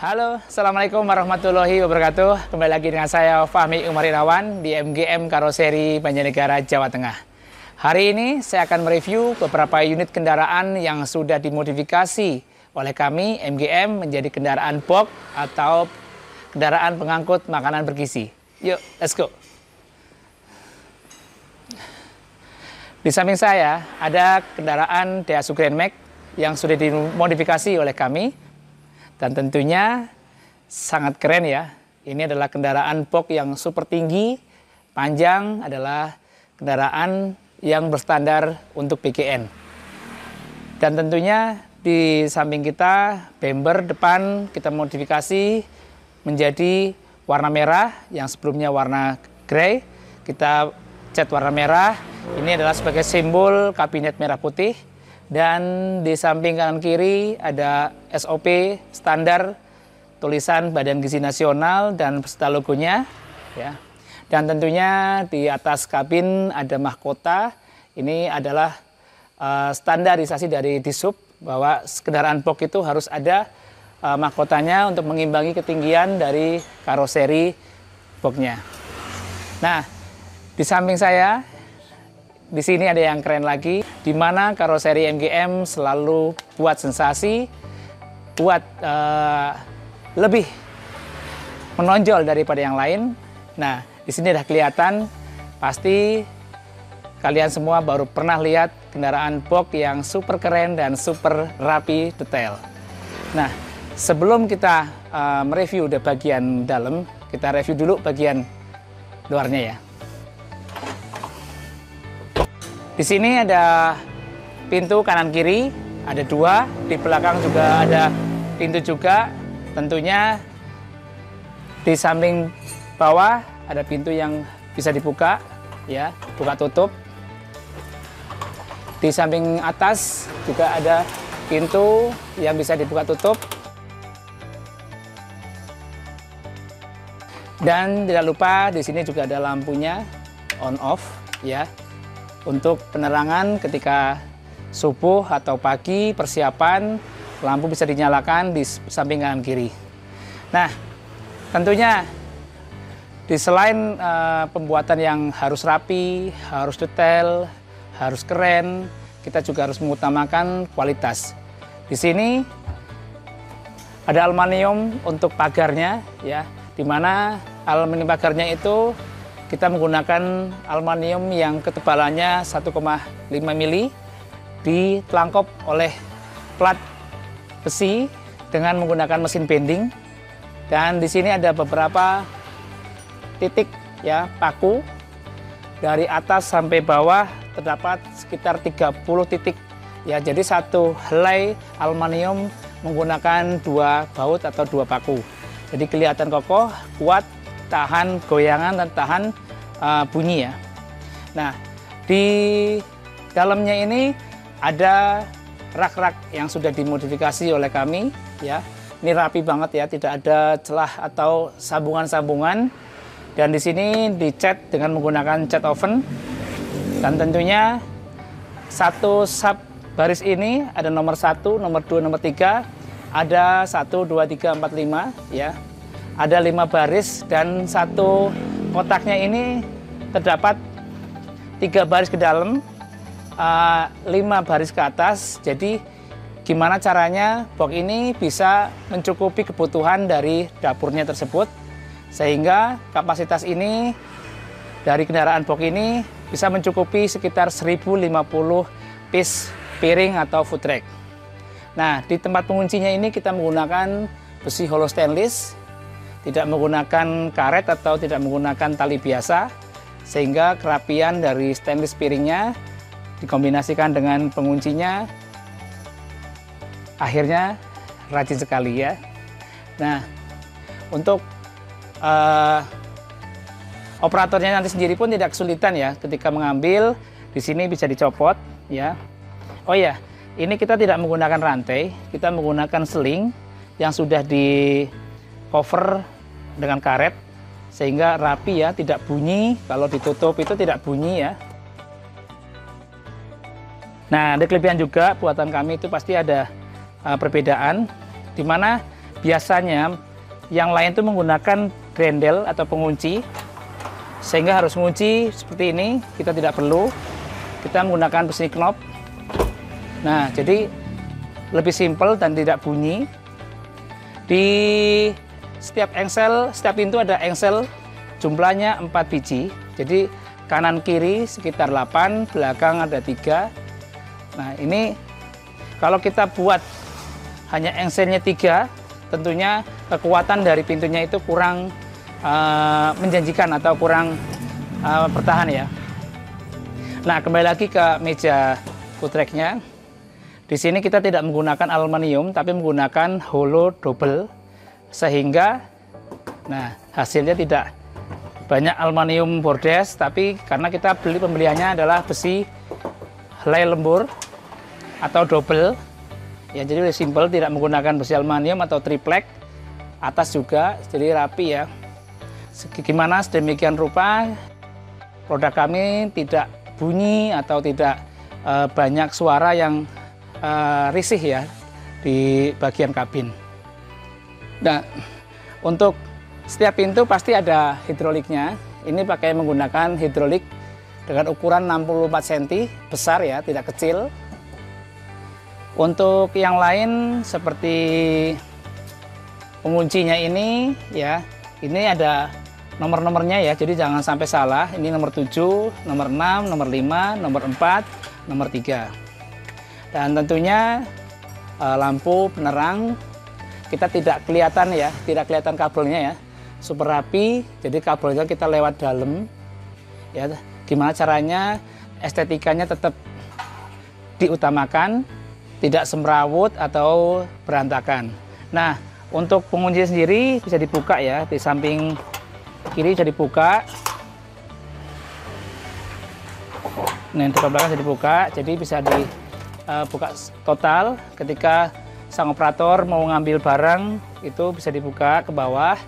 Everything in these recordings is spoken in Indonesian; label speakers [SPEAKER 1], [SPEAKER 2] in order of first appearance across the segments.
[SPEAKER 1] Halo, Assalamualaikum warahmatullahi wabarakatuh. Kembali lagi dengan saya Fahmi Umar Irawan di MGM Karoseri Banjarnegara, Jawa Tengah. Hari ini saya akan mereview beberapa unit kendaraan yang sudah dimodifikasi oleh kami MGM menjadi kendaraan box atau kendaraan pengangkut makanan bergizi. Yuk, let's go. Di samping saya ada kendaraan Daihatsu Grand Max yang sudah dimodifikasi oleh kami. Dan tentunya sangat keren ya. Ini adalah kendaraan box yang super tinggi, panjang, adalah kendaraan yang berstandar untuk PGN. Dan tentunya di samping kita, bumper depan kita modifikasi menjadi warna merah, yang sebelumnya warna grey. Kita cat warna merah, ini adalah sebagai simbol kabinet merah putih. Dan di samping kanan kiri ada SOP standar tulisan Badan Gizi Nasional dan beserta logonya ya. Dan tentunya di atas kabin ada mahkota. Ini adalah standarisasi dari Dishub bahwa kendaraan box itu harus ada mahkotanya untuk mengimbangi ketinggian dari karoseri boxnya. Nah, di samping saya di sini ada yang keren lagi, di mana karoseri MGM selalu buat sensasi, buat lebih menonjol daripada yang lain. Nah, di sini udah kelihatan, pasti kalian semua baru pernah lihat kendaraan box yang super keren dan super rapi detail. Nah, sebelum kita mereview di bagian dalam, kita review dulu bagian luarnya ya. Di sini ada pintu kanan kiri, ada dua, di belakang juga ada pintu juga. Tentunya di samping bawah ada pintu yang bisa dibuka, ya, buka tutup. Di samping atas juga ada pintu yang bisa dibuka tutup. Dan tidak lupa di sini juga ada lampunya on off, ya. Untuk penerangan ketika subuh atau pagi persiapan, lampu bisa dinyalakan di samping kanan kiri. Nah, tentunya di selain pembuatan yang harus rapi, harus detail, harus keren, kita juga harus mengutamakan kualitas. Di sini ada aluminium untuk pagarnya, ya, di mana aluminium pagarnya itu kita menggunakan aluminium yang ketebalannya 1,5 mili, ditelangkap oleh plat besi dengan menggunakan mesin bending. Dan di sini ada beberapa titik ya paku, dari atas sampai bawah terdapat sekitar 30 titik ya. Jadi satu helai aluminium menggunakan dua baut atau dua paku. Jadi kelihatan kokoh, kuat, tahan goyangan dan tahan bunyi ya. Nah, di dalamnya ini ada rak-rak yang sudah dimodifikasi oleh kami ya. Ini rapi banget ya, tidak ada celah atau sambungan-sambungan. Dan di sini dicat dengan menggunakan cat oven. Dan tentunya satu sub baris ini ada nomor 1, nomor 2, nomor 3, ada 1, 2, 3, 4, 5 ya. Ada 5 baris dan satu kotaknya ini terdapat 3 baris ke dalam, 5 baris ke atas. Jadi gimana caranya box ini bisa mencukupi kebutuhan dari dapurnya tersebut, sehingga kapasitas ini dari kendaraan box ini bisa mencukupi sekitar 1050 piece piring atau food rack. Nah, di tempat penguncinya ini kita menggunakan besi hollow stainless, tidak menggunakan karet atau tidak menggunakan tali biasa, sehingga kerapian dari stainless piringnya dikombinasikan dengan penguncinya, akhirnya rajin sekali ya. Nah, untuk operatornya nanti sendiri pun tidak kesulitan ya ketika mengambil. Di sini bisa dicopot ya. Oh ya, ini kita tidak menggunakan rantai, kita menggunakan seling yang sudah di cover dengan karet sehingga rapi ya, tidak bunyi. Kalau ditutup itu tidak bunyi ya. Nah, ada kelebihan juga buatan kami itu pasti ada perbedaan, di mana biasanya yang lain itu menggunakan grendel atau pengunci, sehingga harus mengunci seperti ini. Kita tidak perlu, kita menggunakan besi knob. Nah, jadi lebih simpel dan tidak bunyi. Di setiap engsel, setiap pintu ada engsel, jumlahnya 4 biji. Jadi kanan kiri sekitar 8, belakang ada 3. Nah, ini kalau kita buat hanya engselnya 3, tentunya kekuatan dari pintunya itu kurang menjanjikan atau kurang bertahan ya. Nah, kembali lagi ke meja food rack-nya. Di sini kita tidak menggunakan aluminium, tapi menggunakan hollow double, sehingga nah hasilnya tidak banyak aluminium bordes, tapi karena kita pembeliannya adalah besi helai lembur atau double. Ya, jadi lebih simpel, tidak menggunakan besi aluminium atau triplek, atas juga, jadi rapi ya. Gimana sedemikian rupa produk kami tidak bunyi atau tidak banyak suara yang risih ya di bagian kabin. Nah, untuk setiap pintu pasti ada hidroliknya. Ini pakai menggunakan hidrolik dengan ukuran 64 cm, besar ya, tidak kecil. Untuk yang lain seperti penguncinya ini ya, ini ada nomor-nomornya ya, jadi jangan sampai salah. Ini nomor 7, nomor 6, nomor 5, nomor 4, nomor 3. Dan tentunya lampu penerang kita tidak kelihatan ya, tidak kelihatan kabelnya ya. Super rapi, jadi kabelnya kita lewat dalam ya. Gimana caranya estetikanya tetap diutamakan, tidak semrawut atau berantakan. Nah, untuk pengunci sendiri bisa dibuka ya, di samping kiri bisa dibuka. Nah, depan belakang bisa dibuka, jadi bisa dibuka total. Ketika sang operator mau ngambil barang itu bisa dibuka ke bawah.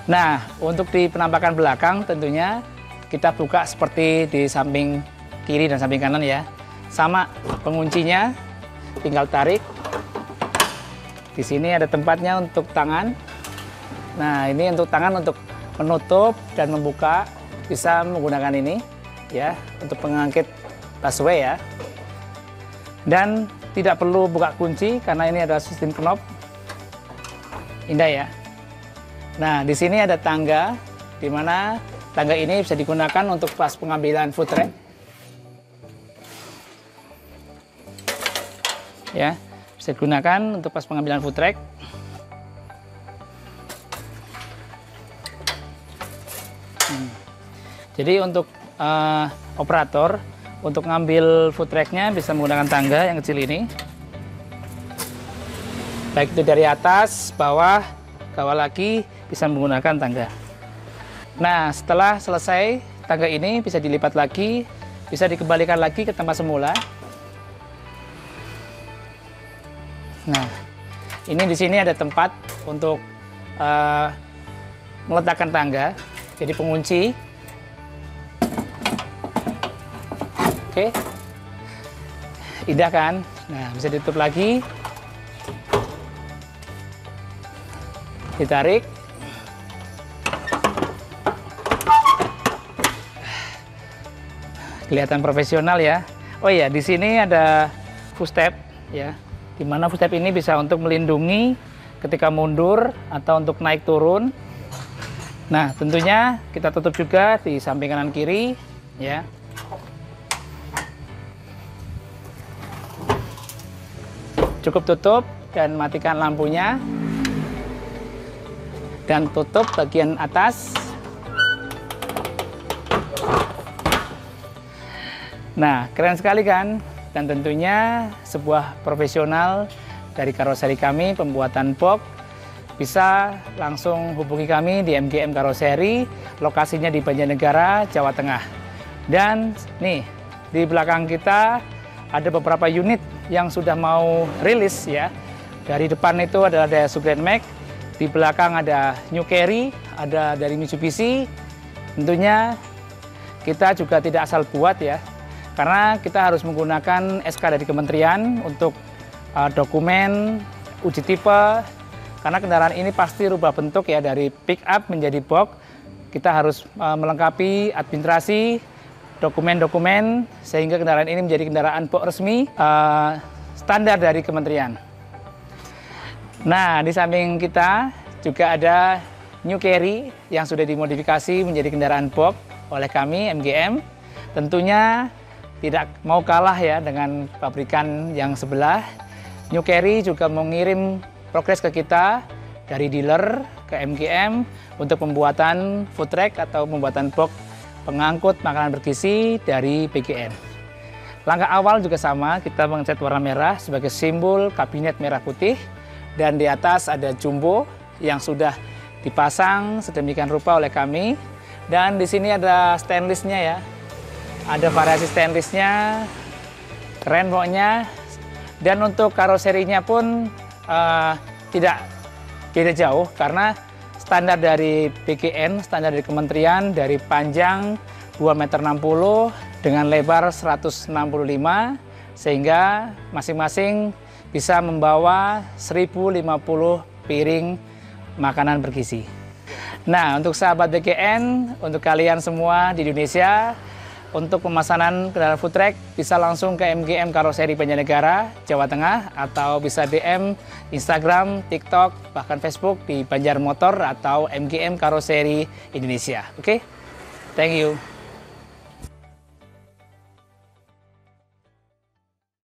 [SPEAKER 1] Nah, untuk di penampakan belakang tentunya kita buka seperti di samping kiri dan samping kanan ya. Sama penguncinya, tinggal tarik. Di sini ada tempatnya untuk tangan. Nah, ini untuk tangan untuk menutup dan membuka, bisa menggunakan ini ya untuk pengangkit busway ya. Dan tidak perlu buka kunci karena ini ada sistem knob. Indah ya. Nah, di sini ada tangga, di mana tangga ini bisa digunakan untuk pas pengambilan food rack. Ya, bisa digunakan untuk pas pengambilan food rack. Jadi untuk operator untuk ngambil food rack-nya bisa menggunakan tangga yang kecil ini. Baik itu dari atas, bawah, lagi bisa menggunakan tangga. Nah, setelah selesai tangga ini bisa dilipat lagi, bisa dikembalikan lagi ke tempat semula. Nah, ini di sini ada tempat untuk meletakkan tangga, jadi pengunci. Oke, indah kan? Nah, bisa ditutup lagi, ditarik. Kelihatan profesional ya. Oh iya, di sini ada footstep ya. Di mana footstep ini bisa untuk melindungi ketika mundur atau untuk naik turun. Nah, tentunya kita tutup juga di samping kanan kiri ya. Cukup tutup dan matikan lampunya. Dan tutup bagian atas. Nah, keren sekali kan? Dan tentunya sebuah profesional dari karoseri kami, pembuatan box, bisa langsung hubungi kami di MGM Karoseri, lokasinya di Banjarnegara, Jawa Tengah. Dan nih, di belakang kita ada beberapa unit yang sudah mau rilis ya. Dari depan itu adalah Daihatsu Grand Max, di belakang ada New Carry, ada dari Mitsubishi. Tentunya kita juga tidak asal buat ya, karena kita harus menggunakan SK dari kementerian untuk dokumen, uji tipe, karena kendaraan ini pasti rubah bentuk ya, dari pick up menjadi box. Kita harus melengkapi administrasi, dokumen-dokumen, sehingga kendaraan ini menjadi kendaraan box resmi standar dari kementerian. Nah, di samping kita juga ada New Carry yang sudah dimodifikasi menjadi kendaraan box oleh kami MGM. Tentunya tidak mau kalah ya dengan pabrikan yang sebelah. New Carry juga mengirim progres ke kita dari dealer ke MGM untuk pembuatan food truck atau pembuatan box pengangkut makanan bergizi dari PGN. Langkah awal juga sama, kita mengecat warna merah sebagai simbol kabinet merah putih, dan di atas ada jumbo yang sudah dipasang sedemikian rupa oleh kami. Dan di sini ada stainlessnya ya, ada variasi stainlessnya, keren pokoknya. Dan untuk karoserinya pun tidak beda jauh, karena standar dari PGN, standar dari kementerian, dari panjang 2,60 meter dengan lebar 165, sehingga masing-masing bisa membawa 1050 piring makanan bergizi. Nah, untuk sahabat PGN, untuk kalian semua di Indonesia, untuk pemesanan kendaraan food truck bisa langsung ke MGM Karoseri Banjarnegara, Jawa Tengah, atau bisa DM Instagram, TikTok, bahkan Facebook di Banjar Motor atau MGM Karoseri Indonesia. Oke, thank you.